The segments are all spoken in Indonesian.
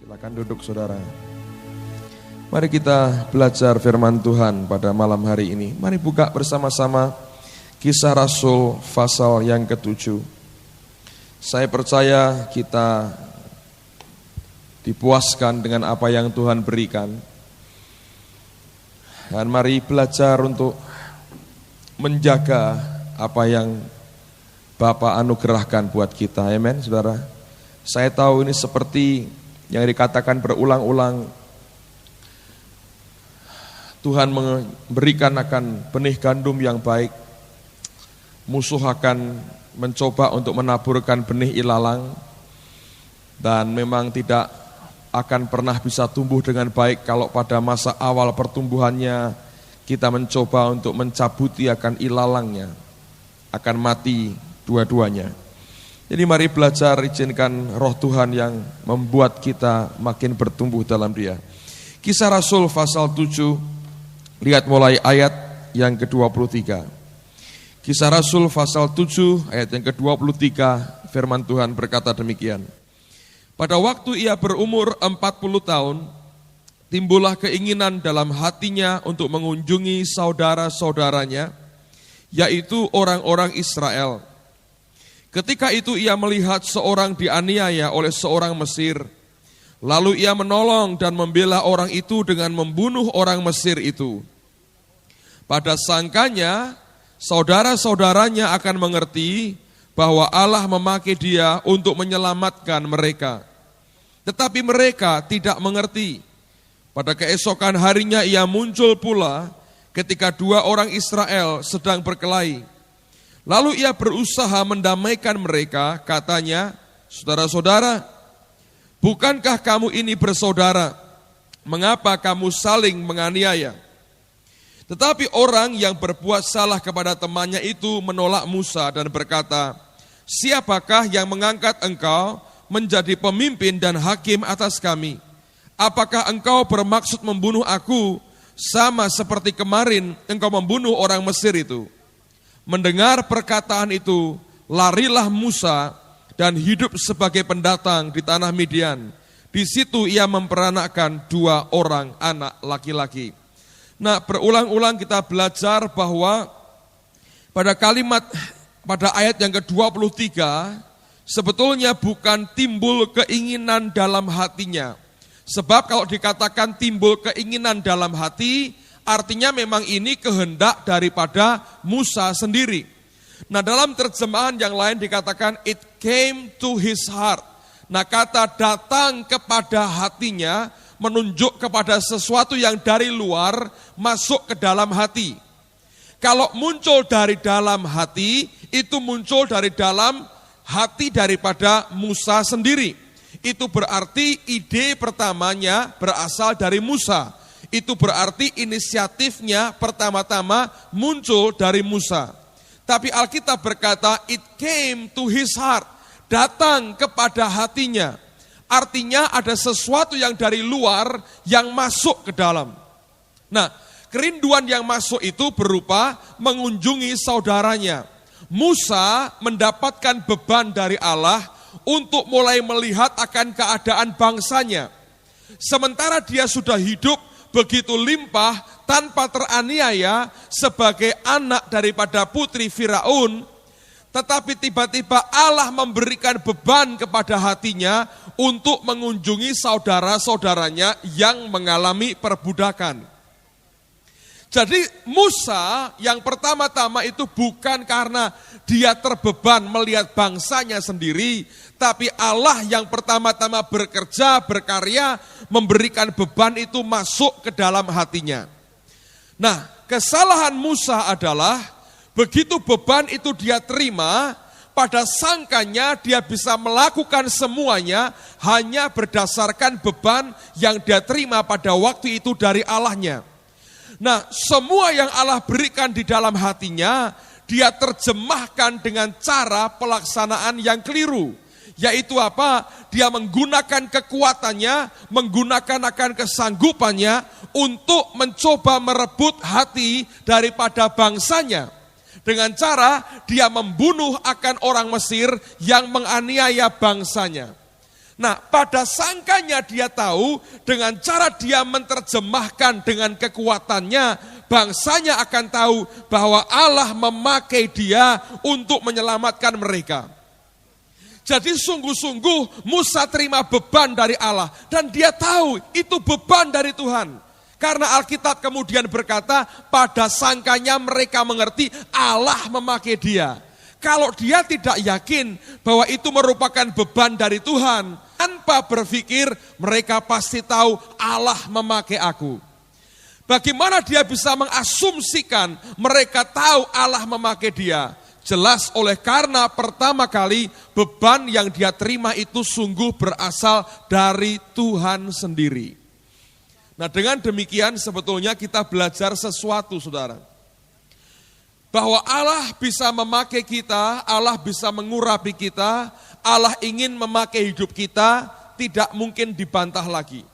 Silakan duduk saudara. Mari kita belajar firman Tuhan pada malam hari ini. Mari buka bersama-sama Kisah Rasul pasal yang ke-7. Saya percaya kita dipuaskan dengan apa yang Tuhan berikan. Dan mari belajar untuk menjaga apa yang Bapa anugerahkan buat kita. Amen, saudara. Saya tahu ini seperti yang dikatakan berulang-ulang, Tuhan memberikan akan benih gandum yang baik, musuh akan mencoba untuk menaburkan benih ilalang, dan memang tidak akan pernah bisa tumbuh dengan baik kalau pada masa awal pertumbuhannya kita mencoba untuk mencabuti akan ilalangnya, akan mati dua-duanya. Jadi mari belajar, izinkan roh Tuhan yang membuat kita makin bertumbuh dalam Dia. Kisah Rasul pasal 7, lihat mulai ayat yang ke-23. Kisah Rasul pasal 7 ayat yang ke-23, firman Tuhan berkata demikian. Pada waktu ia berumur 40 tahun, timbullah keinginan dalam hatinya untuk mengunjungi saudara-saudaranya, yaitu orang-orang Israel. Ketika itu ia melihat seorang dianiaya oleh seorang Mesir. Lalu ia menolong dan membela orang itu dengan membunuh orang Mesir itu. Pada sangkanya, saudara-saudaranya akan mengerti bahwa Allah memakai dia untuk menyelamatkan mereka. Tetapi mereka tidak mengerti. Pada keesokan harinya ia muncul pula ketika dua orang Israel sedang berkelahi. Lalu ia berusaha mendamaikan mereka, katanya, saudara-saudara, bukankah kamu ini bersaudara? Mengapa kamu saling menganiaya? Tetapi orang yang berbuat salah kepada temannya itu menolak Musa dan berkata, siapakah yang mengangkat engkau menjadi pemimpin dan hakim atas kami? Apakah engkau bermaksud membunuh aku sama seperti kemarin engkau membunuh orang Mesir itu? Mendengar perkataan itu, larilah Musa dan hidup sebagai pendatang di tanah Midian. Di situ ia memperanakkan 2 orang anak laki-laki. Nah, berulang-ulang kita belajar bahwa pada ayat yang ke-23, sebetulnya bukan timbul keinginan dalam hatinya. Sebab kalau dikatakan timbul keinginan dalam hati, artinya memang ini kehendak daripada Musa sendiri. Nah, dalam terjemahan yang lain dikatakan it came to his heart. Nah, kata datang kepada hatinya menunjuk kepada sesuatu yang dari luar masuk ke dalam hati. Kalau muncul dari dalam hati, itu muncul dari dalam hati daripada Musa sendiri. Itu berarti ide pertamanya berasal dari Musa. Itu berarti inisiatifnya pertama-tama muncul dari Musa. Tapi Alkitab berkata, it came to his heart, datang kepada hatinya. Artinya ada sesuatu yang dari luar yang masuk ke dalam. Nah, kerinduan yang masuk itu berupa mengunjungi saudaranya. Musa mendapatkan beban dari Allah untuk mulai melihat akan keadaan bangsanya. Sementara dia sudah hidup begitu limpah tanpa teraniaya sebagai anak daripada putri Firaun, tetapi tiba-tiba Allah memberikan beban kepada hatinya untuk mengunjungi saudara-saudaranya yang mengalami perbudakan. Jadi Musa yang pertama-tama itu bukan karena dia terbeban melihat bangsanya sendiri, tapi Allah yang pertama-tama bekerja, berkarya, memberikan beban itu masuk ke dalam hatinya. Nah, kesalahan Musa adalah begitu beban itu dia terima, pada sangkanya dia bisa melakukan semuanya hanya berdasarkan beban yang dia terima pada waktu itu dari Allahnya. Nah, semua yang Allah berikan di dalam hatinya, dia terjemahkan dengan cara pelaksanaan yang keliru. Yaitu apa? Dia menggunakan kekuatannya, menggunakan akan kesanggupannya untuk mencoba merebut hati daripada bangsanya. Dengan cara dia membunuh akan orang Mesir yang menganiaya bangsanya. Nah, pada sangkanya dia tahu dengan cara dia menerjemahkan dengan kekuatannya, bangsanya akan tahu bahwa Allah memakai dia untuk menyelamatkan mereka. Jadi sungguh-sungguh Musa terima beban dari Allah dan dia tahu itu beban dari Tuhan. Karena Alkitab kemudian berkata, pada sangkanya mereka mengerti Allah memakai dia. Kalau dia tidak yakin bahwa itu merupakan beban dari Tuhan, tanpa berpikir mereka pasti tahu Allah memakai aku. Bagaimana dia bisa mengasumsikan mereka tahu Allah memakai dia? Jelas oleh karena pertama kali beban yang dia terima itu sungguh berasal dari Tuhan sendiri. Nah, dengan demikian sebetulnya kita belajar sesuatu, saudara. Bahwa Allah bisa memakai kita, Allah bisa mengurapi kita, Allah ingin memakai hidup kita, tidak mungkin dibantah lagi.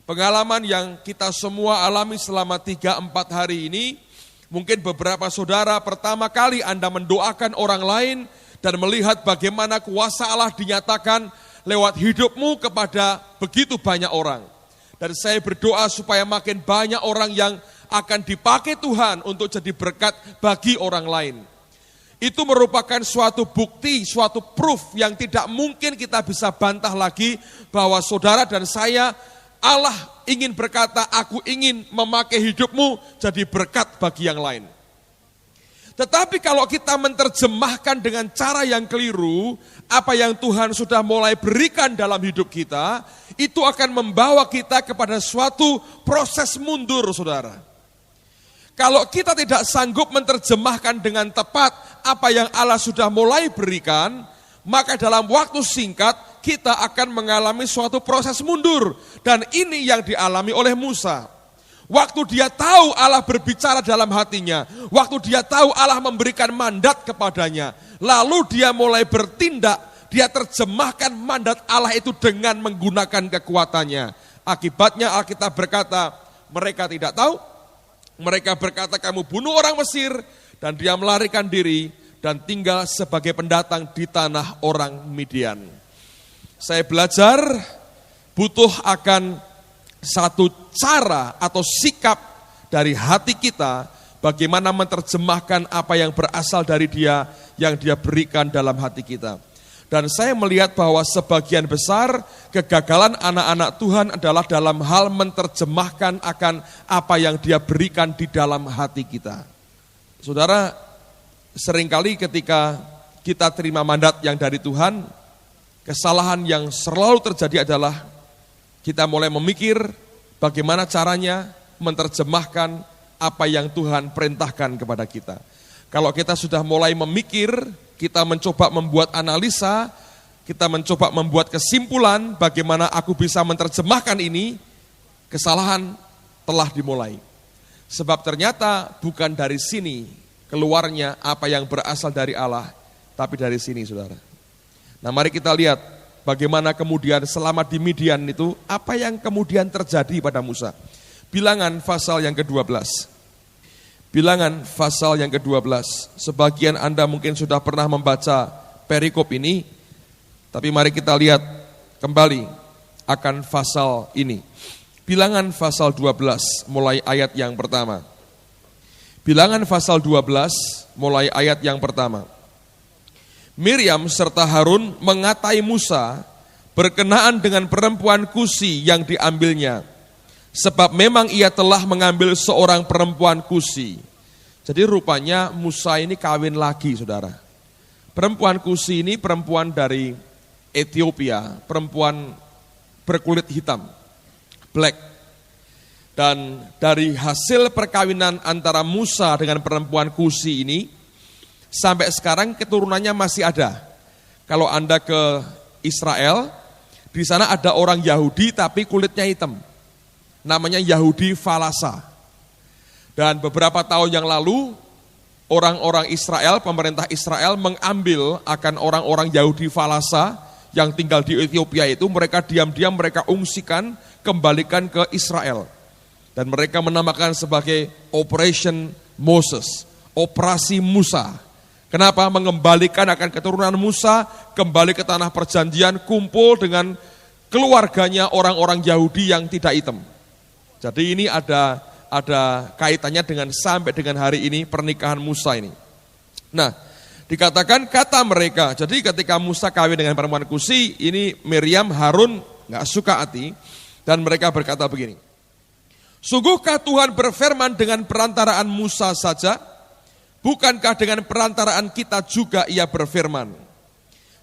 Pengalaman yang kita semua alami selama 3-4 hari ini, mungkin beberapa saudara pertama kali Anda mendoakan orang lain dan melihat bagaimana kuasa Allah dinyatakan lewat hidupmu kepada begitu banyak orang. Dan saya berdoa supaya makin banyak orang yang akan dipakai Tuhan untuk jadi berkat bagi orang lain. Itu merupakan suatu bukti, suatu proof yang tidak mungkin kita bisa bantah lagi bahwa saudara dan saya, Allah ingin berkata, aku ingin memakai hidupmu jadi berkat bagi yang lain. Tetapi kalau kita menerjemahkan dengan cara yang keliru, apa yang Tuhan sudah mulai berikan dalam hidup kita, itu akan membawa kita kepada suatu proses mundur, saudara. Kalau kita tidak sanggup menerjemahkan dengan tepat apa yang Allah sudah mulai berikan, maka dalam waktu singkat kita akan mengalami suatu proses mundur. Dan ini yang dialami oleh Musa. Waktu dia tahu Allah berbicara dalam hatinya, waktu dia tahu Allah memberikan mandat kepadanya, lalu dia mulai bertindak, dia terjemahkan mandat Allah itu dengan menggunakan kekuatannya. Akibatnya Alkitab berkata, mereka tidak tahu. Mereka berkata, kamu bunuh orang Mesir, dan dia melarikan diri dan tinggal sebagai pendatang di tanah orang Midian. Saya belajar butuh akan satu cara atau sikap dari hati kita bagaimana menerjemahkan apa yang berasal dari Dia yang Dia berikan dalam hati kita. Dan saya melihat bahwa sebagian besar kegagalan anak-anak Tuhan adalah dalam hal menerjemahkan akan apa yang Dia berikan di dalam hati kita. Saudara, seringkali ketika kita terima mandat yang dari Tuhan, kesalahan yang selalu terjadi adalah kita mulai memikir bagaimana caranya menerjemahkan apa yang Tuhan perintahkan kepada kita. Kalau kita sudah mulai memikir, kita mencoba membuat analisa, kita mencoba membuat kesimpulan bagaimana aku bisa menerjemahkan ini, kesalahan telah dimulai. Sebab ternyata bukan dari sini keluarnya apa yang berasal dari Allah, tapi dari sini, saudara. Nah, mari kita lihat bagaimana kemudian selama di Midian itu, apa yang kemudian terjadi pada Musa. Bilangan pasal yang ke-12. Bilangan pasal yang ke-12, sebagian Anda mungkin sudah pernah membaca perikop ini, tapi mari kita lihat kembali akan pasal ini. Bilangan pasal 12 mulai ayat yang pertama. Bilangan pasal 12 mulai ayat yang pertama. Miriam serta Harun mengatai Musa berkenaan dengan perempuan Kusi yang diambilnya. Sebab memang ia telah mengambil seorang perempuan Kusi. Jadi rupanya Musa ini kawin lagi, saudara. Perempuan Kusi ini perempuan dari Ethiopia, perempuan berkulit hitam, black. Dan dari hasil perkawinan antara Musa dengan perempuan Kusi ini, sampai sekarang keturunannya masih ada. Kalau Anda ke Israel, di sana ada orang Yahudi tapi kulitnya hitam. Namanya Yahudi Falasa. Dan beberapa tahun yang lalu, orang-orang Israel, pemerintah Israel mengambil akan orang-orang Yahudi Falasa yang tinggal di Ethiopia itu, mereka diam-diam mereka ungsikan, kembalikan ke Israel. Dan mereka menamakan sebagai Operation Moses, Operasi Musa. Kenapa? Mengembalikan akan keturunan Musa, kembali ke tanah perjanjian, kumpul dengan keluarganya orang-orang Yahudi yang tidak hitam. Jadi ini ada kaitannya dengan sampai dengan hari ini pernikahan Musa ini. Nah, dikatakan kata mereka, jadi ketika Musa kawin dengan perempuan Kusi, ini Miriam, Harun nggak suka hati, dan mereka berkata begini, sungguhkah Tuhan berfirman dengan perantaraan Musa saja? Bukankah dengan perantaraan kita juga ia berfirman?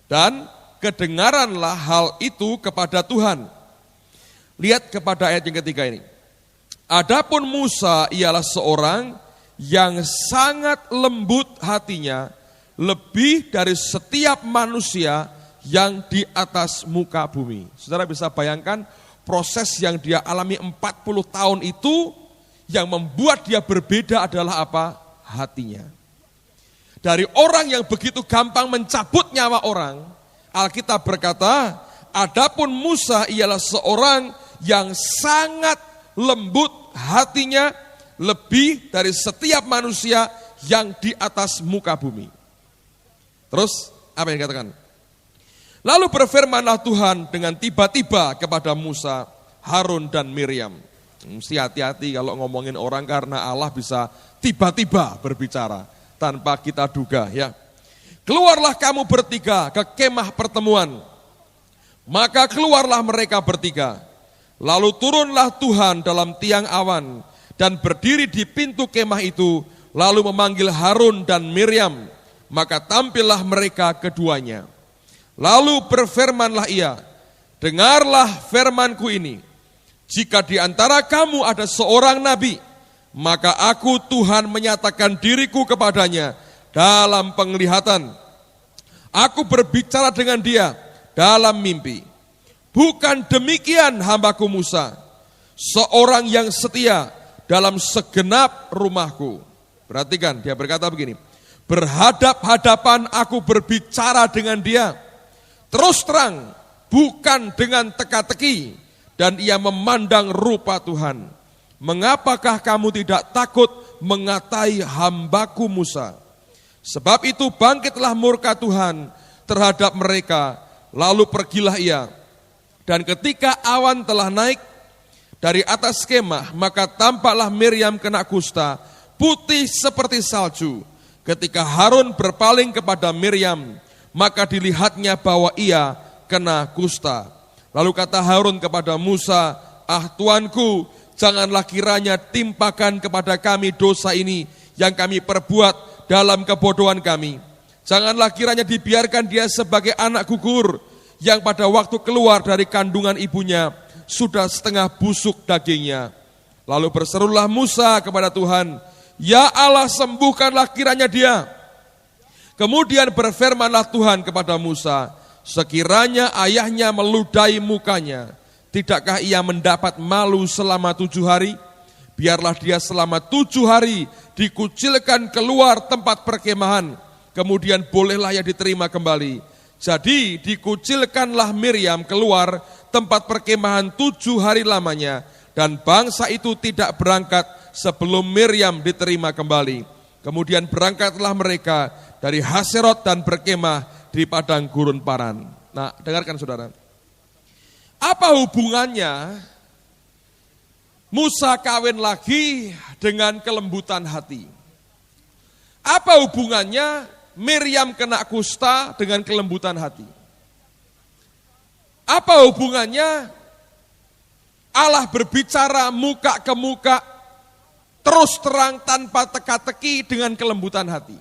Dan kedengaranlah hal itu kepada Tuhan. Lihat kepada ayat yang ketiga ini. Adapun Musa ialah seorang yang sangat lembut hatinya, lebih dari setiap manusia yang di atas muka bumi. Saudara bisa bayangkan proses yang dia alami 40 tahun itu, yang membuat dia berbeda adalah apa? Hatinya. Dari orang yang begitu gampang mencabut nyawa orang, Alkitab berkata, adapun Musa ialah seorang yang sangat lembut hatinya, lebih dari setiap manusia yang di atas muka bumi. Terus apa yang dikatakan? Lalu berfirmanlah Tuhan dengan tiba-tiba kepada Musa, Harun dan Miriam. Mesti hati-hati kalau ngomongin orang, karena Allah bisa tiba-tiba berbicara tanpa kita duga ya. Keluarlah kamu bertiga ke kemah pertemuan. Maka keluarlah mereka bertiga. Lalu turunlah Tuhan dalam tiang awan dan berdiri di pintu kemah itu, lalu memanggil Harun dan Miriam. Maka tampillah mereka keduanya. Lalu berfirmanlah ia, dengarlah firmanku ini. Jika di antara kamu ada seorang nabi, maka aku Tuhan menyatakan diriku kepadanya dalam penglihatan. Aku berbicara dengan dia dalam mimpi. Bukan demikian hambaku Musa, seorang yang setia dalam segenap rumahku. Perhatikan, dia berkata begini, berhadap-hadapan aku berbicara dengan dia, terus terang, bukan dengan teka-teki, dan ia memandang rupa Tuhan. Mengapakah kamu tidak takut mengatai hambaku Musa? Sebab itu bangkitlah murka Tuhan terhadap mereka, lalu pergilah ia. Dan ketika awan telah naik dari atas kemah, maka tampaklah Miriam kena kusta, putih seperti salju. Ketika Harun berpaling kepada Miriam, maka dilihatnya bahwa ia kena kusta. Lalu kata Harun kepada Musa, ah Tuanku, janganlah kiranya timpakan kepada kami dosa ini yang kami perbuat dalam kebodohan kami. Janganlah kiranya dibiarkan dia sebagai anak gugur, yang pada waktu keluar dari kandungan ibunya sudah setengah busuk dagingnya. Lalu berserulah Musa kepada Tuhan, ya Allah, sembuhkanlah kiranya dia. Kemudian berfirmanlah Tuhan kepada Musa, sekiranya ayahnya meludahi mukanya, tidakkah ia mendapat malu selama 7 hari? Biarlah dia selama 7 hari dikucilkan keluar tempat perkemahan, kemudian bolehlah ia diterima kembali. Jadi dikucilkanlah Miriam keluar tempat perkemahan 7 hari lamanya, dan bangsa itu tidak berangkat sebelum Miriam diterima kembali. Kemudian berangkatlah mereka dari Haserot dan berkemah di padang gurun Paran. Nah, dengarkan saudara. Apa hubungannya Musa kawin lagi dengan kelembutan hati? Apa hubungannya Miriam kena kusta dengan kelembutan hati? Apa hubungannya Allah berbicara muka ke muka, terus terang tanpa teka-teki dengan kelembutan hati?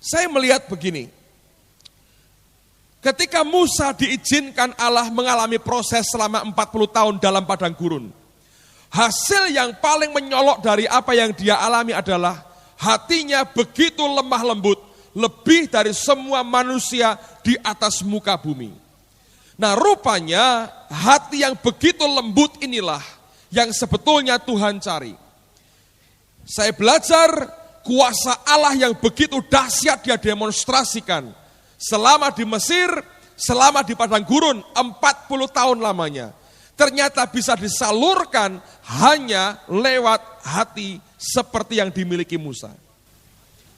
Saya melihat begini, ketika Musa diizinkan Allah mengalami proses selama 40 tahun dalam padang gurun, hasil yang paling menyolok dari apa yang dia alami adalah hatinya begitu lemah lembut, lebih dari semua manusia di atas muka bumi. Nah, rupanya hati yang begitu lembut inilah yang sebetulnya Tuhan cari. Saya belajar kuasa Allah yang begitu dahsyat dia demonstrasikan selama di Mesir, selama di padang gurun 40 tahun lamanya. Ternyata bisa disalurkan hanya lewat hati seperti yang dimiliki Musa.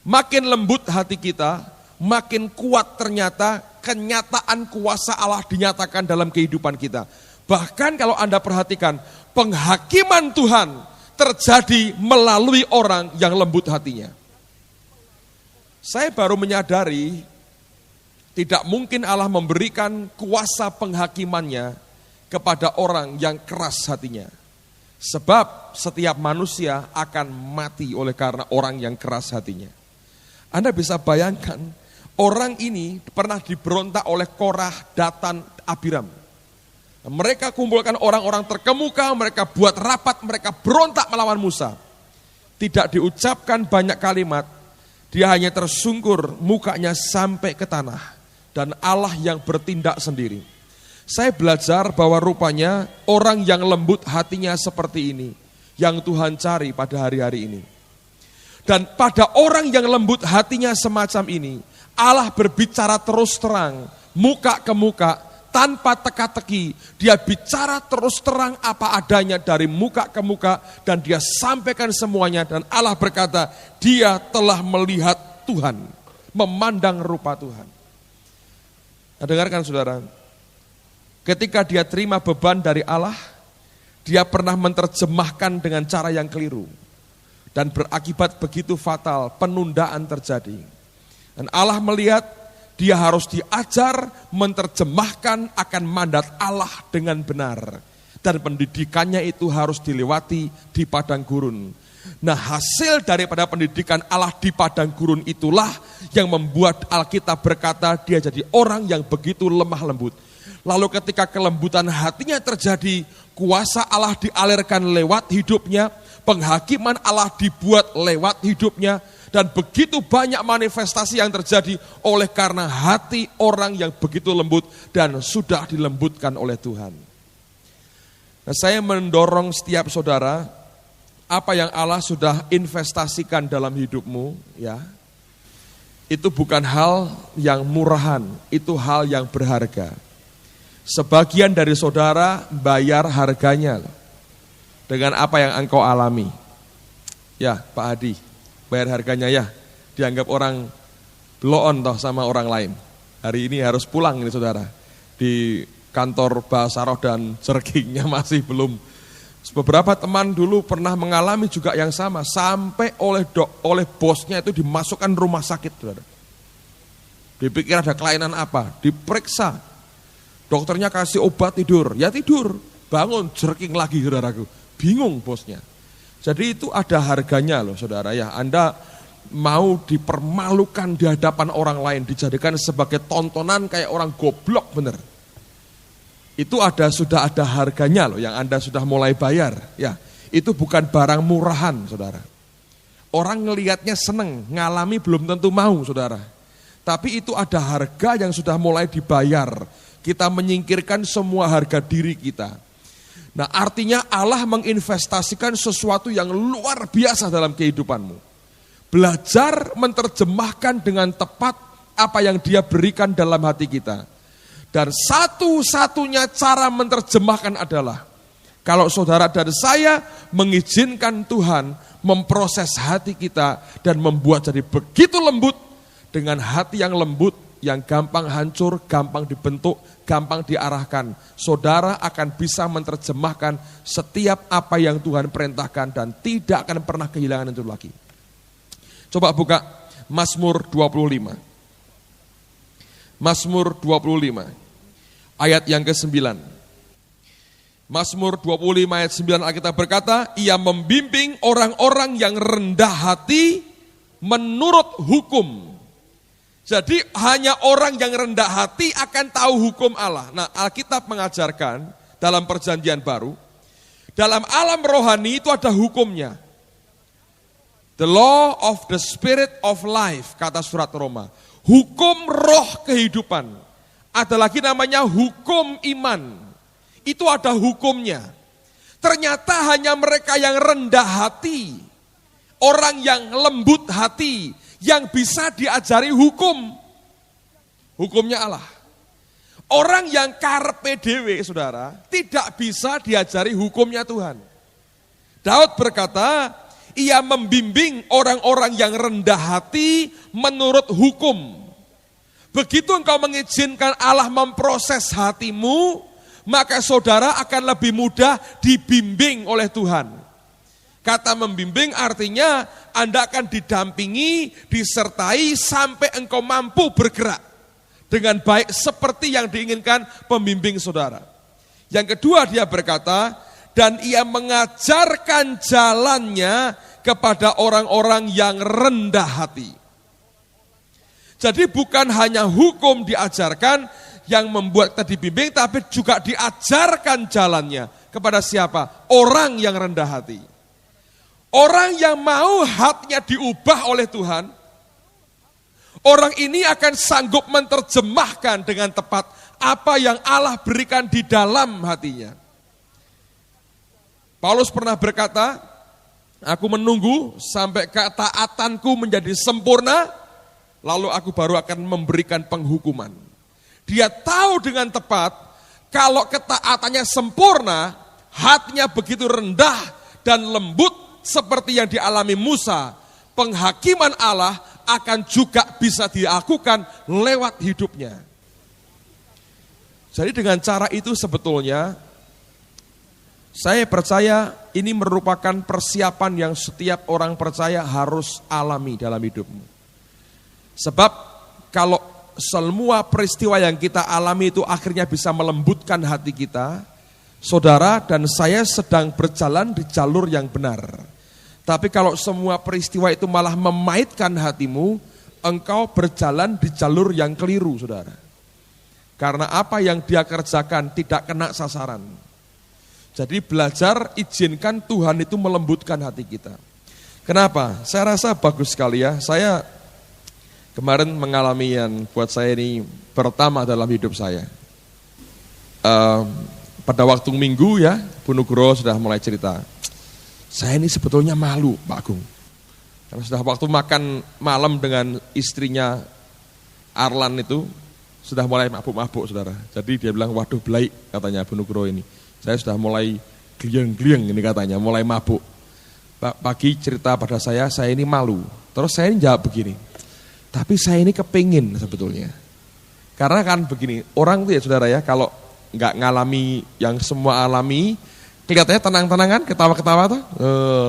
Makin lembut hati kita, makin kuat ternyata kenyataan kuasa Allah dinyatakan dalam kehidupan kita. Bahkan kalau Anda perhatikan, penghakiman Tuhan terjadi melalui orang yang lembut hatinya. Saya baru menyadari tidak mungkin Allah memberikan kuasa penghakimannya kepada orang yang keras hatinya. Sebab setiap manusia akan mati oleh karena orang yang keras hatinya. Anda bisa bayangkan, orang ini pernah diberontak oleh Korah, Datan, Abiram. Mereka kumpulkan orang-orang terkemuka, mereka buat rapat, mereka berontak melawan Musa. Tidak diucapkan banyak kalimat, dia hanya tersungkur, mukanya sampai ke tanah. Dan Allah yang bertindak sendiri. Saya belajar bahwa rupanya orang yang lembut hatinya seperti ini, yang Tuhan cari pada hari-hari ini. Dan pada orang yang lembut hatinya semacam ini, Allah berbicara terus terang, muka ke muka, tanpa teka-teki. Dia bicara terus terang apa adanya dari muka ke muka, dan dia sampaikan semuanya. Dan Allah berkata, dia telah melihat Tuhan, memandang rupa Tuhan. Nah, dengarkan saudara, ketika dia terima beban dari Allah, dia pernah menerjemahkan dengan cara yang keliru. Dan berakibat begitu fatal, penundaan terjadi. Dan Allah melihat dia harus diajar menerjemahkan akan mandat Allah dengan benar. Dan pendidikannya itu harus dilewati di padang gurun. Nah, hasil daripada pendidikan Allah di padang gurun itulah yang membuat Alkitab berkata dia jadi orang yang begitu lemah lembut. Lalu ketika kelembutan hatinya terjadi, kuasa Allah dialirkan lewat hidupnya, penghakiman Allah dibuat lewat hidupnya, dan begitu banyak manifestasi yang terjadi oleh karena hati orang yang begitu lembut dan sudah dilembutkan oleh Tuhan. Nah, saya mendorong setiap saudara, apa yang Allah sudah investasikan dalam hidupmu, ya, itu bukan hal yang murahan, itu hal yang berharga. Sebagian dari saudara bayar harganya dengan apa yang engkau alami. Ya, Pak Hadi, bayar harganya ya. Dianggap orang blow on toh sama orang lain. Hari ini harus pulang ini saudara. Di kantor Basaroh dan jerkingnya masih belum. Beberapa teman dulu pernah mengalami juga yang sama. Sampai oleh bosnya itu dimasukkan rumah sakit saudara. Dipikir ada kelainan apa, diperiksa. Dokternya kasih obat tidur, ya tidur, bangun jerking lagi saudaraku, bingung bosnya. Jadi itu ada harganya loh saudara ya, Anda mau dipermalukan di hadapan orang lain, dijadikan sebagai tontonan kayak orang goblok bener. Itu sudah ada harganya loh yang Anda sudah mulai bayar ya, itu bukan barang murahan saudara. Orang ngelihatnya seneng, ngalami belum tentu mau saudara. Tapi itu ada harga yang sudah mulai dibayar. Kita menyingkirkan semua harga diri kita. Nah, artinya Allah menginvestasikan sesuatu yang luar biasa dalam kehidupanmu. Belajar menerjemahkan dengan tepat apa yang Dia berikan dalam hati kita. Dan satu-satunya cara menerjemahkan adalah kalau saudara dan saya mengizinkan Tuhan memproses hati kita dan membuat jadi begitu lembut, dengan hati yang lembut, yang gampang hancur, gampang dibentuk, gampang diarahkan. Saudara akan bisa menerjemahkan setiap apa yang Tuhan perintahkan dan tidak akan pernah kehilangan itu lagi. Coba buka Mazmur 25. Mazmur 25 ayat yang ke-9. Mazmur 25 ayat 9 Alkitab berkata, ia membimbing orang-orang yang rendah hati menurut hukum. Jadi hanya orang yang rendah hati akan tahu hukum Allah. Nah, Alkitab mengajarkan dalam perjanjian baru, dalam alam rohani itu ada hukumnya. The law of the spirit of life, kata surat Roma. Hukum roh kehidupan. Ada lagi namanya hukum iman. Itu ada hukumnya. Ternyata hanya mereka yang rendah hati, orang yang lembut hati, yang bisa diajari hukum. Hukumnya Allah. Orang yang karpe dewe, saudara, tidak bisa diajari hukumnya Tuhan. Daud berkata, ia membimbing orang-orang yang rendah hati menurut hukum. Begitu engkau mengizinkan Allah memproses hatimu, maka saudara akan lebih mudah dibimbing oleh Tuhan. Kata membimbing artinya Anda akan didampingi, disertai sampai engkau mampu bergerak dengan baik seperti yang diinginkan pembimbing saudara. Yang kedua dia berkata, dan ia mengajarkan jalannya kepada orang-orang yang rendah hati. Jadi bukan hanya hukum diajarkan yang membuat kita dibimbing, tapi juga diajarkan jalannya. Kepada siapa? Orang yang rendah hati. Orang yang mau hatinya diubah oleh Tuhan, orang ini akan sanggup menerjemahkan dengan tepat apa yang Allah berikan di dalam hatinya. Paulus pernah berkata, aku menunggu sampai ketaatanku menjadi sempurna, lalu aku baru akan memberikan penghukuman. Dia tahu dengan tepat, kalau ketaatannya sempurna, hatinya begitu rendah dan lembut seperti yang dialami Musa, penghakiman Allah akan juga bisa dilakukan lewat hidupnya. Jadi dengan cara itu sebetulnya, saya percaya ini merupakan persiapan yang setiap orang percaya harus alami dalam hidupmu. Sebab kalau semua peristiwa yang kita alami itu akhirnya bisa melembutkan hati kita, saudara dan saya sedang berjalan di jalur yang benar. Tapi kalau semua peristiwa itu malah memaitkan hatimu, engkau berjalan di jalur yang keliru, saudara. Karena apa yang dia kerjakan tidak kena sasaran. Jadi belajar izinkan Tuhan itu melembutkan hati kita. Kenapa? Saya rasa bagus sekali ya. Saya kemarin mengalami yang buat saya ini pertama dalam hidup saya. Pada waktu Minggu ya, Bu Nugroho sudah mulai cerita. Saya ini sebetulnya malu, Pak Agung. Karena sudah waktu makan malam dengan istrinya Arlan itu, sudah mulai mabuk-mabuk, saudara. Jadi dia bilang, waduh belai, katanya Bu Nugroho ini. Saya sudah mulai gliang-gliang ini katanya, mulai mabuk. Pagi cerita pada saya ini malu. Terus saya ini jawab begini, tapi saya ini kepingin sebetulnya. Karena kan begini, orang tuh ya saudara ya, kalau nggak ngalami yang semua alami, kelihatannya tenang-tenangan, ketawa-ketawa tuh,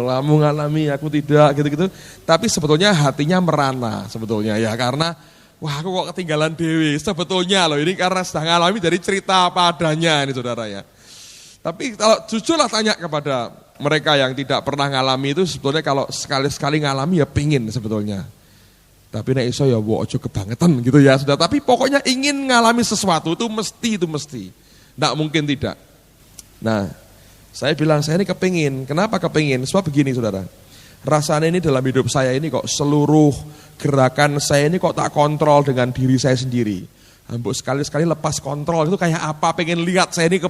kamu ngalami, aku tidak, gitu-gitu. Tapi sebetulnya hatinya merana sebetulnya ya, karena wah aku kok ketinggalan dewi. Sebetulnya loh ini karena sudah ngalami dari cerita apa adanya ini saudara ya. Tapi kalau jujurlah tanya kepada mereka yang tidak pernah ngalami itu, sebetulnya kalau sekali-sekali ngalami ya pingin sebetulnya. Tapi nek iso ya ojo kebangetan gitu ya sudah. Tapi pokoknya ingin ngalami sesuatu itu mesti. Nggak mungkin tidak. Nah, saya bilang saya ini kepingin. Kenapa kepingin? Sebab begini saudara. Rasanya ini dalam hidup saya ini kok seluruh gerakan saya ini kok tak kontrol dengan diri saya sendiri. Ambuk sekali-sekali lepas kontrol itu kayak apa? Pengen lihat, saya ini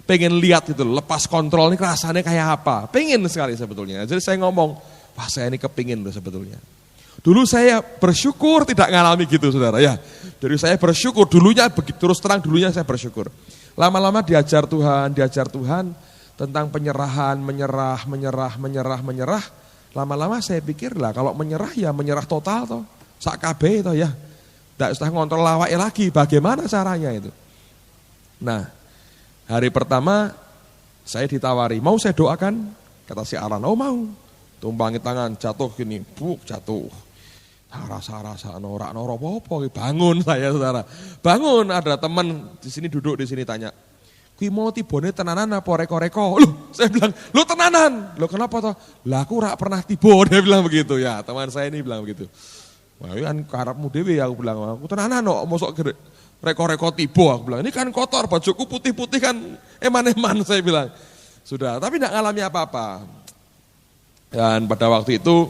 pengen lihat gitu, lepas kontrol ini rasanya kayak apa? Pengen sekali sebetulnya. Jadi saya ngomong, wah saya ini kepingin loh sebetulnya. Dulu saya bersyukur tidak ngalami gitu saudara ya. Jadi saya bersyukur dulunya begitu terus terang dulunya saya bersyukur. Lama-lama diajar Tuhan tentang penyerahan, menyerah. Lama-lama saya pikir lah kalau menyerah ya menyerah total toh. Sak kabeh toh ya. Tidak usah ngontrol lawake lagi, bagaimana caranya itu. Nah, hari pertama saya ditawari, mau saya doakan? Kata si Aran, oh mau. Tumpangi tangan, jatuh gini, jatuh. Rasa-rasa norak apa-apa, bangun saya saudara. Bangun, ada teman di sini duduk di sini tanya, kui mau tibone tenanan apa reko-reko? Loh, saya bilang, lo tenanan. Lo kenapa toh? Lah aku rak pernah tibo, dia bilang begitu ya. Teman saya ini bilang begitu. Wah, ini kan karapmu dewe aku bilang, aku tenanan kok, mosok reko-reko tibo aku bilang. Ini kan kotor, bajuku putih-putih kan eman-eman saya bilang. Sudah, tapi tidak ngalami apa-apa. Dan pada waktu itu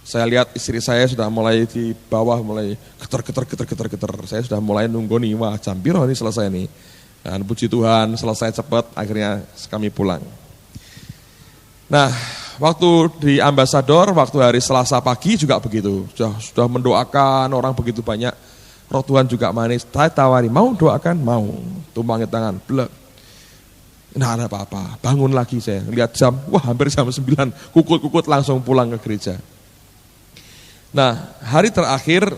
saya lihat istri saya sudah mulai di bawah mulai geter. Saya sudah mulai nunggu nih, wah jam piro ini selesai nih. Dan puji Tuhan selesai cepat, akhirnya kami pulang. Nah, waktu di Ambasador, waktu hari Selasa pagi juga begitu. Sudah mendoakan orang begitu banyak. Roh Tuhan juga manis. Saya tawari, mau doakan? Mau. Tumpangi tangan, blek. Nah ada apa-apa, bangun lagi saya, lihat jam, wah hampir jam 9, kukut-kukut langsung pulang ke gereja. Nah hari terakhir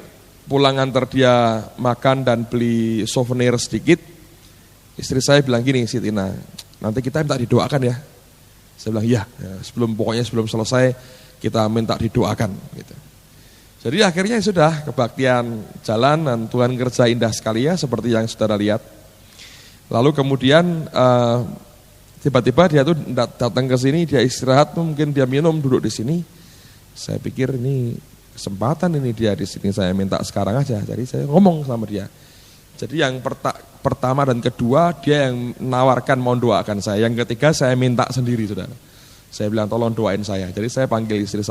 pulang antar dia makan dan beli souvenir sedikit, istri saya bilang gini, si Tina, nanti kita minta didoakan ya. Saya bilang ya, pokoknya sebelum selesai kita minta didoakan gitu. Jadi akhirnya sudah kebaktian jalan dan Tuhan kerja indah sekali ya seperti yang saudara lihat. Lalu kemudian tiba-tiba dia tuh datang ke sini, dia istirahat, mungkin dia minum duduk di sini. Saya pikir ini kesempatan ini dia di sini, saya minta sekarang aja. Jadi saya ngomong sama dia. Jadi yang pertama dan kedua dia yang menawarkan mau doakan saya. Yang ketiga saya minta sendiri, saudara. Saya bilang tolong doain saya. Jadi saya panggil istri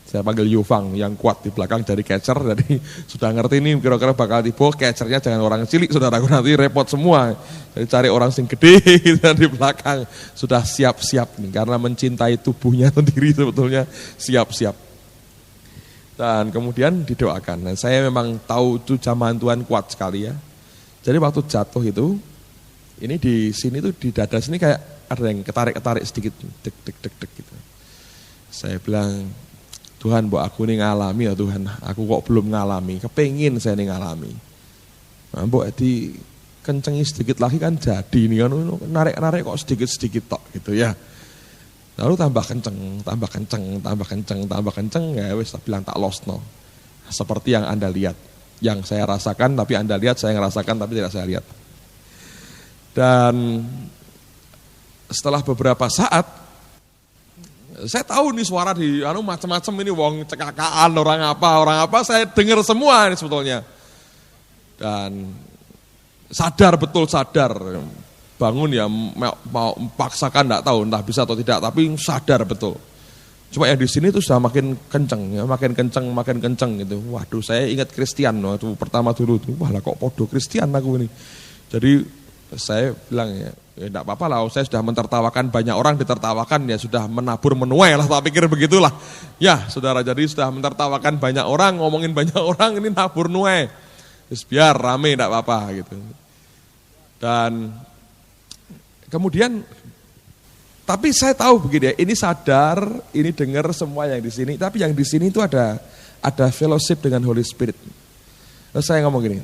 saya panggil Yufang yang kuat di belakang dari catcher. Jadi sudah ngerti ini kira-kira bakal tiba, catchernya jangan orang cilik, saudaraku, nanti repot semua. Jadi cari orang sing gede di belakang. Sudah siap-siap nih, karena mencintai tubuhnya sendiri sebetulnya siap-siap. Dan kemudian didoakan. Dan saya memang tahu itu jamahan Tuhan kuat sekali ya. Jadi waktu jatuh itu, ini di sini tuh di dada sini kayak ada yang ketarik-ketarik sedikit, dek gitu. Saya bilang, Tuhan, mbok aku ini ngalami ya Tuhan, aku kok belum ngalami, kepengin saya ini ngalami. Nah, mbok di kencengi sedikit lagi kan jadi ini kan, narik-narik kok sedikit-sedikit tok gitu ya. Lalu tambah kenceng, ya wis bilang tak losno. Seperti yang Anda lihat, yang saya rasakan tapi Anda lihat, saya ngerasakan tapi tidak saya lihat. Dan setelah beberapa saat, saya tahu nih suara di macam-macam ini, wong cekakaan, orang apa, saya dengar semua ini sebetulnya. Dan sadar, bangun ya mau paksakan enggak tahu entah bisa atau tidak, tapi sadar betul. Cuma yang di sini tuh sudah makin kenceng gitu. Waduh, saya ingat Kristen waktu pertama dulu tuh, wah lah kok podo Kristen aku ini. Jadi saya bilang ya enggak apa-apa lah, saya sudah mentertawakan banyak orang, ditertawakan ya sudah menabur menuai lah, tak pikir begitulah. Ya saudara, jadi sudah mentertawakan banyak orang, ngomongin banyak orang, ini nabur nuai. Terus biar rame enggak apa-apa gitu. Dan kemudian, tapi saya tahu begini ya, ini sadar, ini dengar semua yang di sini, tapi yang di sini itu ada fellowship dengan Holy Spirit. Terus saya ngomong gini,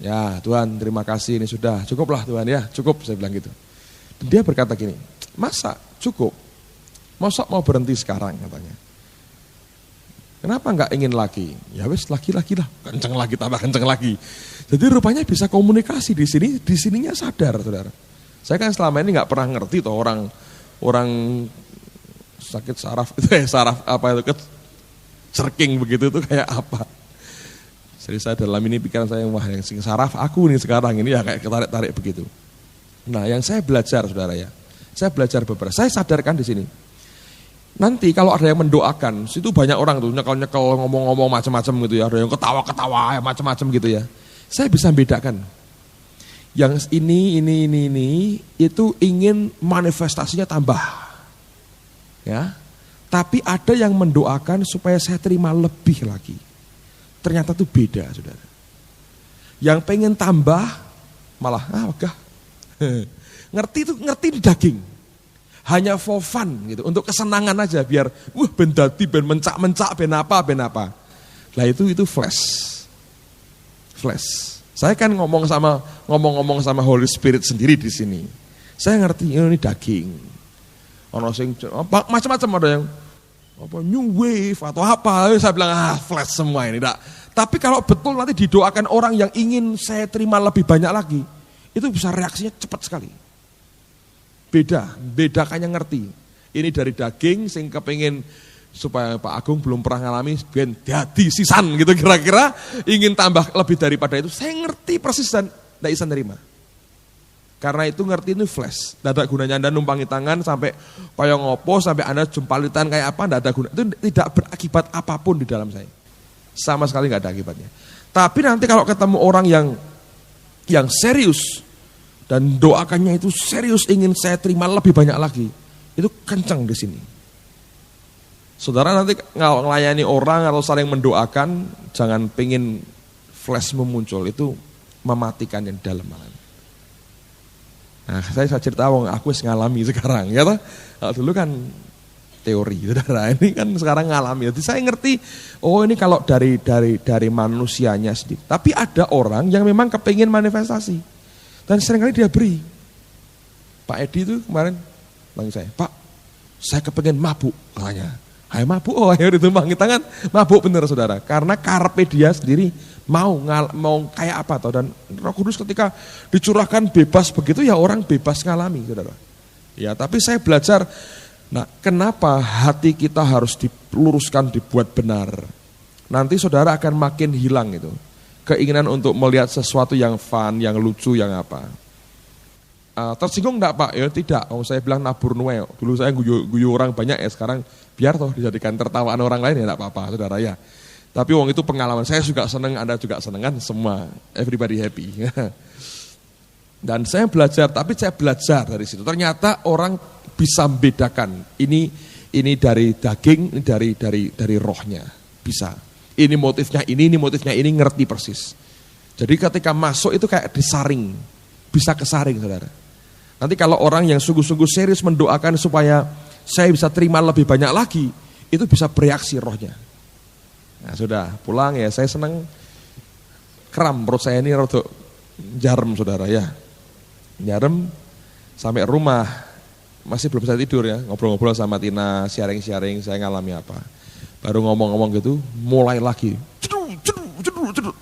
ya Tuhan terima kasih ini sudah, cukuplah Tuhan ya, cukup, saya bilang gitu. Dan dia berkata gini, masa cukup? Masa mau berhenti sekarang katanya? Kenapa enggak ingin lagi? Ya wes lagi lah, kenceng lagi, tambah kenceng lagi. Jadi rupanya bisa komunikasi di sininya sadar, saudara. Saya kan selama ini nggak pernah ngerti toh orang sakit saraf itu saraf apa itu cerking begitu itu kayak apa. Jadi saya dalam ini pikiran saya, wah yang sing saraf aku nih sekarang ini ya kayak ketarik-tarik begitu. Nah yang saya belajar saudara ya, saya belajar beberapa, saya sadarkan di sini. Nanti kalau ada yang mendoakan, situ banyak orang tuh nyekel-nyekel ngomong-ngomong macam-macam gitu ya, ada yang ketawa-ketawa macam-macam gitu ya. Saya bisa bedakan. Yang ini itu ingin manifestasinya tambah. Ya. Tapi ada yang mendoakan supaya saya terima lebih lagi. Ternyata itu beda, saudara. Yang pengen tambah malah wegah. Ngerti di daging. Hanya for fun gitu, untuk kesenangan aja biar ben dadi ben mencak-mencak ben apa. Lah itu flash. Saya kan ngomong sama Holy Spirit sendiri di sini. Saya ngerti ini daging. Ono sing macam-macam, ada yang apa new wave atau apa. Saya bilang flash semua ini. Tapi kalau betul nanti didoakan orang yang ingin saya terima lebih banyak lagi, itu bisa reaksinya cepat sekali. Bedakannya ngerti. Ini dari daging sing kepengin supaya Pak Agung belum pernah ngalami ben dadi sisan gitu kira-kira, ingin tambah lebih daripada itu. Saya ngerti persis dan tidak bisa nerima. Karena itu ngerti itu flash. Tidak ada gunanya Anda numpangi tangan sampai payung ngopo, sampai Anda jumpalitan kayak apa, tidak ada guna. Itu tidak berakibat apapun di dalam saya. Sama sekali nggak ada akibatnya. Tapi nanti kalau ketemu orang yang serius dan doakannya itu serius, ingin saya terima lebih banyak lagi, itu kencang di sini. Saudara nanti ngelayani orang atau saling mendoakan, jangan pengen flash memuncul, itu mematikan yang dalam malam. Nah, saya cerita aku ngalami sekarang, ya toh. Dulu kan teori, saudara. Ini kan sekarang ngalami. Jadi saya ngerti, oh ini kalau dari manusianya sendiri. Tapi ada orang yang memang kepingin manifestasi. Dan seringkali dia beri. Pak Edi itu kemarin bilang saya, Pak, saya kepingin mabuk. Katanya, hai mabuk, oh ayo ditumpangi tangan. Mabuk bener saudara. Karena karepe dia sendiri mau kayak apa toh. Dan Roh Kudus ketika dicurahkan bebas begitu ya orang bebas ngalami saudara. Ya tapi saya belajar, nah kenapa hati kita harus diluruskan, dibuat benar. Nanti saudara akan makin hilang itu. Keinginan untuk melihat sesuatu yang fun, yang lucu, yang apa. Tersinggung enggak Pak? Ya tidak, saya bilang nabur nuwe. Dulu saya guyu orang banyak ya, sekarang biar toh dijadikan tertawaan orang lain ya enggak apa-apa saudara ya. Tapi wong itu pengalaman, saya juga senang, Anda juga senang kan, semua, everybody happy. Dan saya belajar, tapi saya belajar dari situ. Ternyata orang bisa membedakan ini dari daging, ini dari rohnya. Bisa. Ini motifnya ini ngerti persis. Jadi ketika masuk itu kayak disaring, bisa kesaring saudara. Nanti kalau orang yang sungguh-sungguh serius mendoakan supaya saya bisa terima lebih banyak lagi, itu bisa bereaksi rohnya. Nah sudah pulang ya, saya senang kram perut saya ini rada jarum saudara ya. Nyarem sampai rumah masih belum bisa tidur ya, ngobrol-ngobrol sama Tina, sharing-sharing saya ngalami apa. Baru ngomong-ngomong gitu, mulai lagi. Ceduk.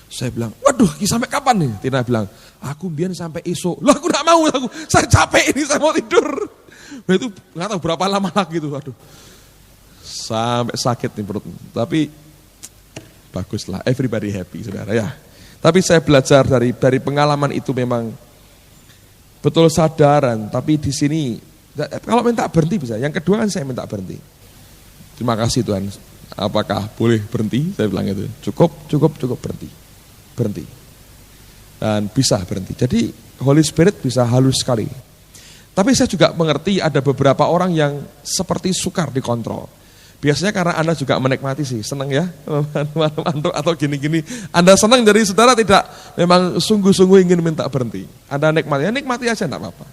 Saya bilang, waduh, sampai kapan nih? Tina bilang, aku biar sampai esok. Lah aku gak mau, saya capek ini, saya mau tidur. Nah, itu gak tahu berapa lama lagi tuh, waduh. Sampai sakit nih perut. Tapi baguslah, everybody happy saudara ya. Tapi saya belajar dari pengalaman itu memang betul sadaran, tapi di sini kalau minta berhenti bisa. Yang kedua kan saya minta berhenti. Terima kasih Tuhan. Apakah boleh berhenti? Saya bilang itu. Cukup berhenti. Dan bisa berhenti. Jadi Holy Spirit bisa halus sekali. Tapi saya juga mengerti ada beberapa orang yang seperti sukar dikontrol. Biasanya karena Anda juga menikmati sih, senang ya, atau gini-gini. Anda senang jadi saudara tidak memang sungguh-sungguh ingin minta berhenti. Anda nikmati aja enggak apa-apa.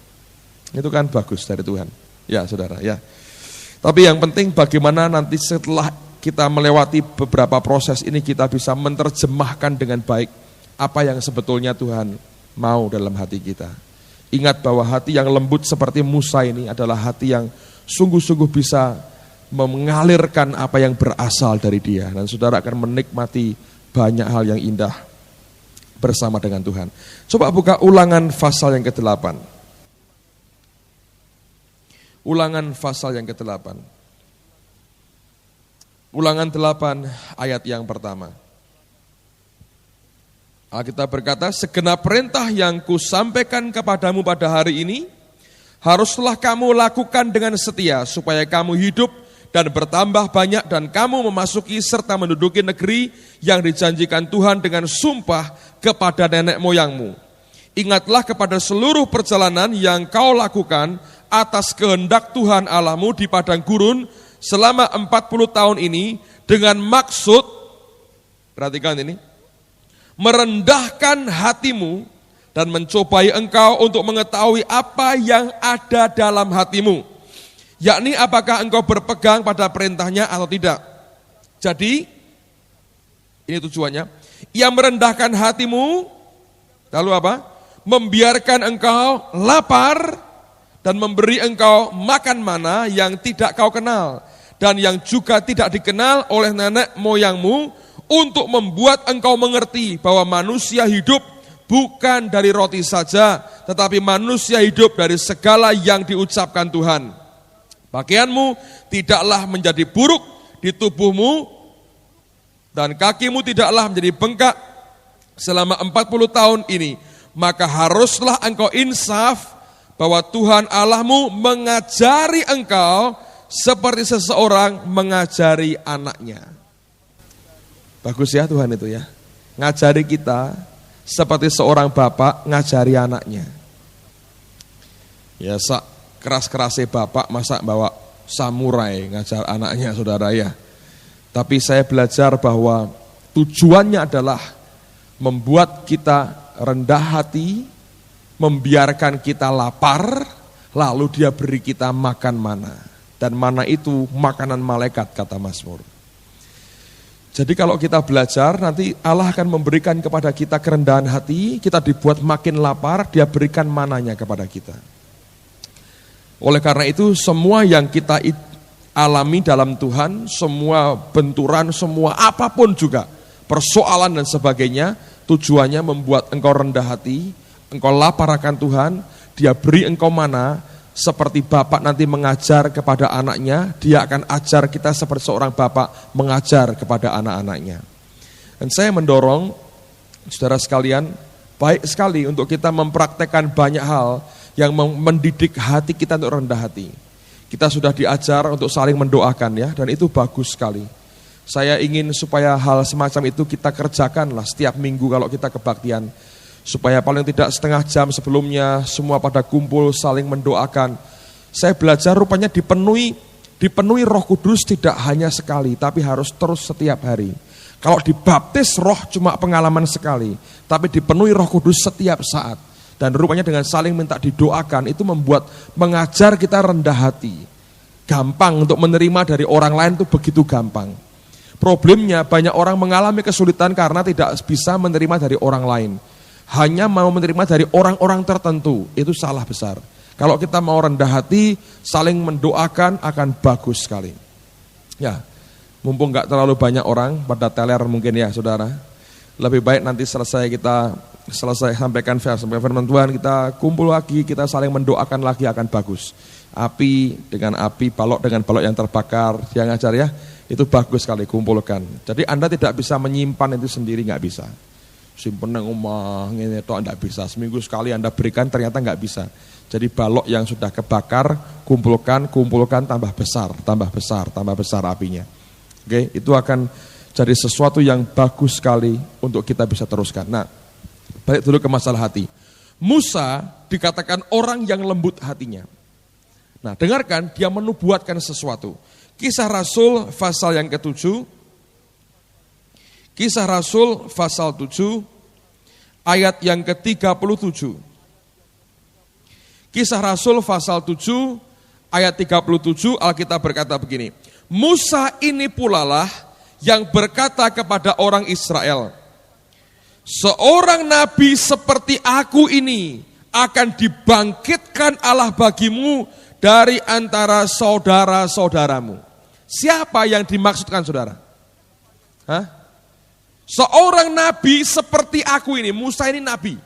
Itu kan bagus dari Tuhan. Ya saudara ya. Tapi yang penting bagaimana nanti setelah kita melewati beberapa proses ini kita bisa menerjemahkan dengan baik apa yang sebetulnya Tuhan mau dalam hati kita. Ingat bahwa hati yang lembut seperti Musa ini adalah hati yang sungguh-sungguh bisa mengalirkan apa yang berasal dari dia. Dan saudara akan menikmati banyak hal yang indah bersama dengan Tuhan. Coba buka Ulangan pasal yang ke-8. Ulangan pasal yang ke-8. Ulangan 8 ayat yang pertama. Alkitab berkata, segenap perintah yang kusampaikan kepadamu pada hari ini, haruslah kamu lakukan dengan setia, supaya kamu hidup dan bertambah banyak dan kamu memasuki serta menduduki negeri yang dijanjikan Tuhan dengan sumpah kepada nenek moyangmu. Ingatlah kepada seluruh perjalanan yang kau lakukan atas kehendak Tuhan Allahmu di padang gurun selama 40 tahun ini dengan maksud, perhatikan ini, merendahkan hatimu dan mencobai engkau untuk mengetahui apa yang ada dalam hatimu, yakni apakah engkau berpegang pada perintahnya atau tidak. Jadi, ini tujuannya, ia merendahkan hatimu, lalu apa? Membiarkan engkau lapar dan memberi engkau makan mana yang tidak kau kenal dan yang juga tidak dikenal oleh nenek moyangmu, untuk membuat engkau mengerti bahwa manusia hidup bukan dari roti saja, tetapi manusia hidup dari segala yang diucapkan Tuhan. Pakaianmu tidaklah menjadi buruk di tubuhmu, dan kakimu tidaklah menjadi bengkak selama 40 tahun ini. Maka haruslah engkau insaf bahwa Tuhan Allahmu mengajari engkau seperti seseorang mengajari anaknya. Bagus ya Tuhan itu ya. Ngajari kita seperti seorang bapak ngajari anaknya. Ya keras-kerasnya bapak masa bawa samurai ngajar anaknya saudara ya. Tapi saya belajar bahwa tujuannya adalah membuat kita rendah hati, membiarkan kita lapar, lalu dia beri kita makan mana. Dan mana itu makanan malaikat, kata Mazmur. Jadi kalau kita belajar, nanti Allah akan memberikan kepada kita kerendahan hati, kita dibuat makin lapar, Dia berikan mananya kepada kita. Oleh karena itu, semua yang kita alami dalam Tuhan, semua benturan, semua apapun juga, persoalan dan sebagainya, tujuannya membuat engkau rendah hati, engkau lapar akan Tuhan, Dia beri engkau mana, seperti bapak nanti mengajar kepada anaknya, Dia akan ajar kita seperti seorang bapak mengajar kepada anak-anaknya. Dan saya mendorong, saudara sekalian, baik sekali untuk kita mempraktekkan banyak hal yang mendidik hati kita untuk rendah hati. Kita sudah diajar untuk saling mendoakan ya, dan itu bagus sekali. Saya ingin supaya hal semacam itu kita kerjakanlah setiap minggu kalau kita kebaktian. Supaya paling tidak setengah jam sebelumnya semua pada kumpul saling mendoakan. Saya belajar rupanya dipenuhi Roh Kudus tidak hanya sekali, tapi harus terus setiap hari. Kalau dibaptis roh cuma pengalaman sekali, tapi dipenuhi Roh Kudus setiap saat. Dan rupanya dengan saling minta didoakan itu membuat mengajar kita rendah hati. Gampang untuk menerima dari orang lain itu begitu gampang. Problemnya banyak orang mengalami kesulitan karena tidak bisa menerima dari orang lain. Hanya mau menerima dari orang-orang tertentu, itu salah besar. Kalau kita mau rendah hati, saling mendoakan akan bagus sekali. Ya, mumpung gak terlalu banyak orang pada teler mungkin ya saudara. Lebih baik nanti selesai sampaikan firman Tuhan, kita kumpul lagi, kita saling mendoakan lagi akan bagus. Api dengan api, balok dengan balok yang terbakar, dia ngajar ya, itu bagus sekali kumpulkan. Jadi Anda tidak bisa menyimpan itu sendiri, gak bisa. Simpen yang rumah, ini itu tidak bisa. Seminggu sekali Anda berikan ternyata nggak bisa. Jadi balok yang sudah kebakar, kumpulkan, tambah besar apinya. Oke, itu akan jadi sesuatu yang bagus sekali untuk kita bisa teruskan. Nah, balik dulu ke masalah hati. Musa dikatakan orang yang lembut hatinya. Nah, dengarkan, dia menubuatkan sesuatu. Kisah Rasul pasal yang ke-7. Kisah Rasul pasal 7 ayat yang ke-37. Kisah Rasul pasal 7 ayat 37 Alkitab berkata begini. Musa ini pulalah yang berkata kepada orang Israel, seorang nabi seperti aku ini akan dibangkitkan Allah bagimu dari antara saudara-saudaramu. Siapa yang dimaksudkan saudara? Hah? Seorang nabi seperti aku ini, Musa ini nabi.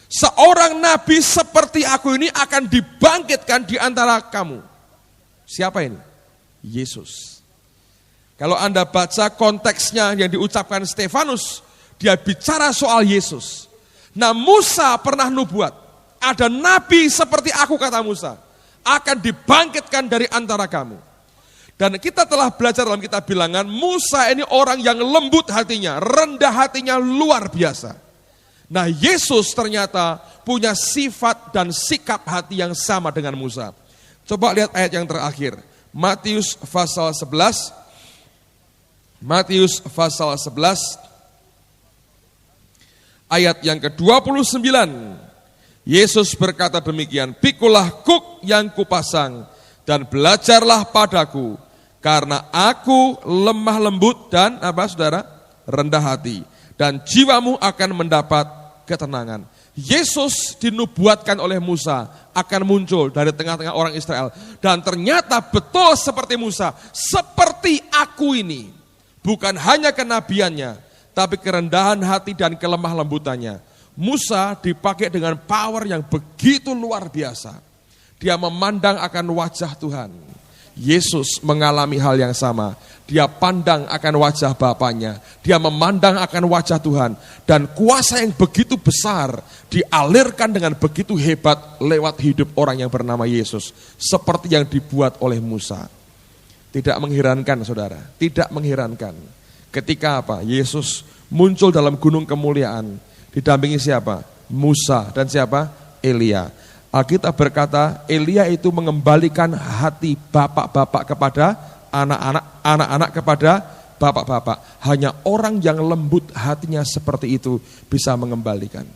Seorang nabi seperti aku ini akan dibangkitkan di antara kamu. Siapa ini? Yesus. Kalau Anda baca konteksnya yang diucapkan Stefanus, dia bicara soal Yesus. Nah, Musa pernah nubuat, ada nabi seperti aku kata Musa, akan dibangkitkan dari antara kamu. Dan kita telah belajar dalam kitab Bilangan, Musa ini orang yang lembut hatinya, rendah hatinya luar biasa. Nah, Yesus ternyata punya sifat dan sikap hati yang sama dengan Musa. Coba lihat ayat yang terakhir, Matius pasal 11. Matius pasal 11 ayat yang ke-29. Yesus berkata demikian, pikulah kuk yang kupasang dan belajarlah padaku, karena aku lemah lembut dan rendah hati, dan jiwamu akan mendapat ketenangan. Yesus dinubuatkan oleh Musa akan muncul dari tengah-tengah orang Israel, dan ternyata betul seperti Musa, seperti aku ini, bukan hanya kenabiannya, tapi kerendahan hati dan kelemah lembutannya. Musa dipakai dengan power yang begitu luar biasa. Dia memandang akan wajah Tuhan. Yesus mengalami hal yang sama. Dia pandang akan wajah Bapaknya. Dia memandang akan wajah Tuhan. Dan kuasa yang begitu besar dialirkan dengan begitu hebat lewat hidup orang yang bernama Yesus. Seperti yang dibuat oleh Musa. Tidak mengherankan saudara. Tidak mengherankan. Ketika Yesus muncul dalam gunung kemuliaan. Didampingi siapa? Musa dan siapa? Elia. Alkitab berkata Elia itu mengembalikan hati bapak-bapak kepada anak-anak, anak-anak kepada bapak-bapak. Hanya orang yang lembut hatinya seperti itu bisa mengembalikan.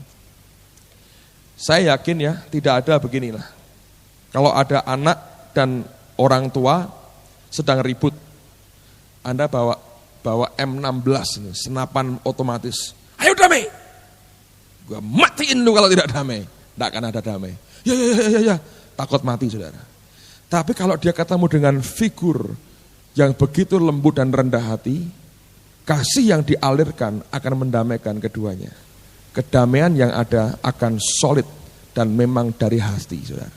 Saya yakin ya, tidak ada beginilah. Kalau ada anak dan orang tua sedang ribut. Anda bawa M16 ini, senapan otomatis. Ayo damai. Gua matiin lu kalau tidak damai. Tidak akan ada damai. Ya. Takut mati, saudara. Tapi kalau dia ketemu dengan figur yang begitu lembut dan rendah hati, kasih yang dialirkan akan mendamaikan keduanya. Kedamaian yang ada akan solid dan memang dari hati, saudara.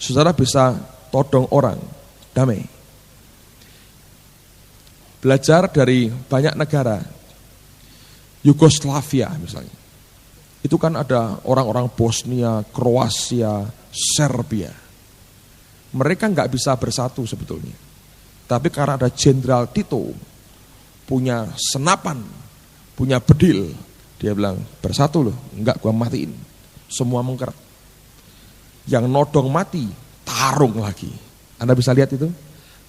Saudara bisa todong orang, damai. Belajar dari banyak negara, Yugoslavia misalnya. Itu kan ada orang-orang Bosnia, Kroasia, Serbia. Mereka nggak bisa bersatu sebetulnya. Tapi karena ada Jenderal Tito, punya senapan, punya bedil, dia bilang, bersatu loh, enggak gua matiin. Semua mengkerak. Yang nodong mati, tarung lagi. Anda bisa lihat itu?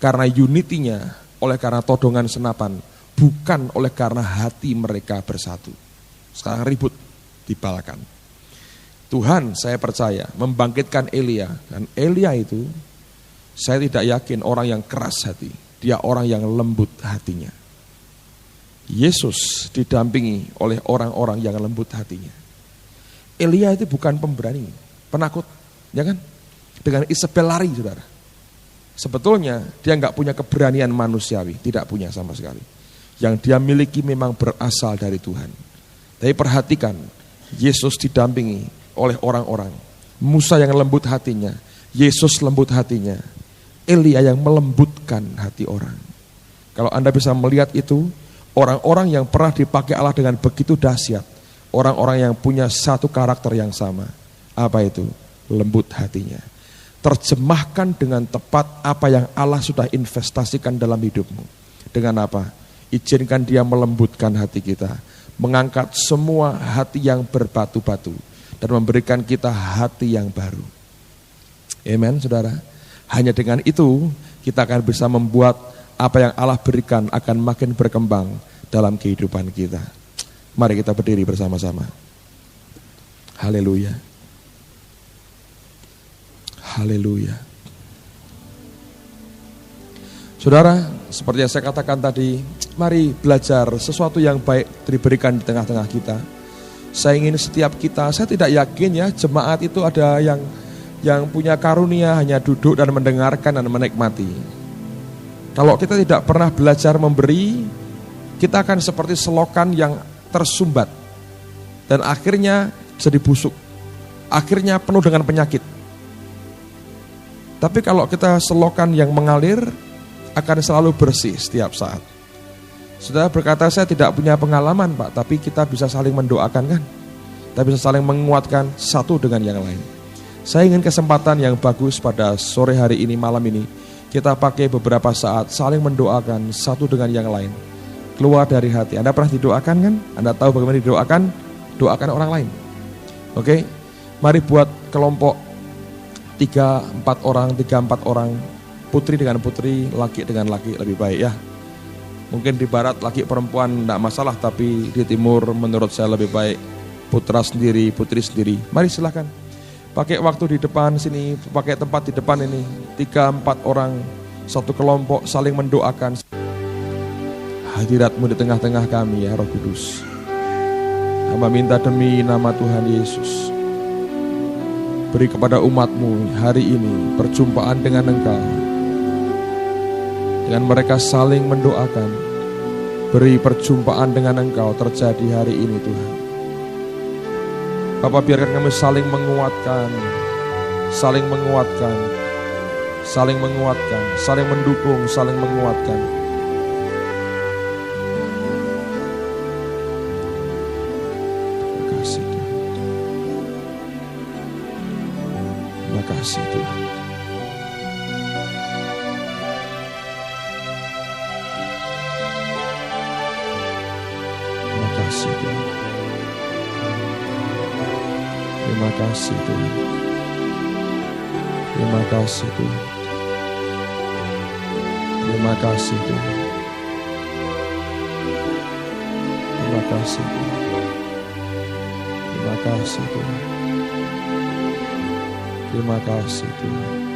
Karena unitinya, oleh karena todongan senapan, bukan oleh karena hati mereka bersatu. Sekarang ribut, dibalkan. Tuhan, saya percaya, membangkitkan Elia. Dan Elia itu, saya tidak yakin orang yang keras hati. Dia orang yang lembut hatinya. Yesus didampingi oleh orang-orang yang lembut hatinya. Elia itu bukan pemberani, penakut, ya kan? Dengan Isabel lari, saudara. Sebetulnya dia nggak punya keberanian manusiawi, tidak punya sama sekali. Yang dia miliki memang berasal dari Tuhan. Tapi perhatikan, Yesus didampingi oleh orang-orang. Musa yang lembut hatinya, Yesus lembut hatinya, Elia yang melembutkan hati orang. Kalau Anda bisa melihat itu, orang-orang yang pernah dipakai Allah dengan begitu dahsyat, orang-orang yang punya satu karakter yang sama. Apa itu? Lembut hatinya. Terjemahkan dengan tepat apa yang Allah sudah investasikan dalam hidupmu. Dengan apa? Izinkan dia melembutkan hati kita, mengangkat semua hati yang berbatu-batu dan memberikan kita hati yang baru. Amen, saudara. Hanya dengan itu kita akan bisa membuat apa yang Allah berikan akan makin berkembang dalam kehidupan kita. Mari kita berdiri bersama-sama. Haleluya. Haleluya. Saudara, seperti yang saya katakan tadi, mari belajar sesuatu yang baik diberikan di tengah-tengah kita. Saya ingin setiap kita, saya tidak yakin ya jemaat itu ada yang punya karunia hanya duduk dan mendengarkan dan menikmati. Kalau kita tidak pernah belajar memberi, kita akan seperti selokan yang tersumbat dan akhirnya jadi busuk, akhirnya penuh dengan penyakit. Tapi kalau kita selokan yang mengalir, akan selalu bersih setiap saat. Saudara berkata, saya tidak punya pengalaman Pak, tapi kita bisa saling mendoakan kan? Kita bisa saling menguatkan satu dengan yang lain. Saya ingin kesempatan yang bagus pada sore hari ini, malam ini, kita pakai beberapa saat saling mendoakan satu dengan yang lain. Keluar dari hati. Anda pernah didoakan kan? Anda tahu bagaimana didoakan? Doakan orang lain. Oke? Mari buat kelompok 3-4 orang, putri dengan putri, laki dengan laki, lebih baik ya. Mungkin di barat laki perempuan tidak masalah, tapi di timur menurut saya lebih baik putra sendiri, putri sendiri. Mari silakan. Pakai waktu di depan sini, pakai tempat di depan ini, 3-4 orang, satu kelompok saling mendoakan. Hadirat-Mu di tengah-tengah kami ya Roh Kudus. Hamba minta demi nama Tuhan Yesus, beri kepada umat-Mu hari ini perjumpaan dengan Engkau. Dengan mereka saling mendoakan, beri perjumpaan dengan Engkau terjadi hari ini Tuhan. Bapak, biarkan kami saling menguatkan, saling menguatkan, saling menguatkan, saling mendukung, saling menguatkan. Terima kasih Tuhan. Terima kasih Tuhan. Terima kasih Tuhan. Terima kasih Tuhan. Terima kasih Tuhan. Terima kasih Tuhan. Terima kasih Tuhan. Terima kasih Tuhan. Terima kasih Tuhan.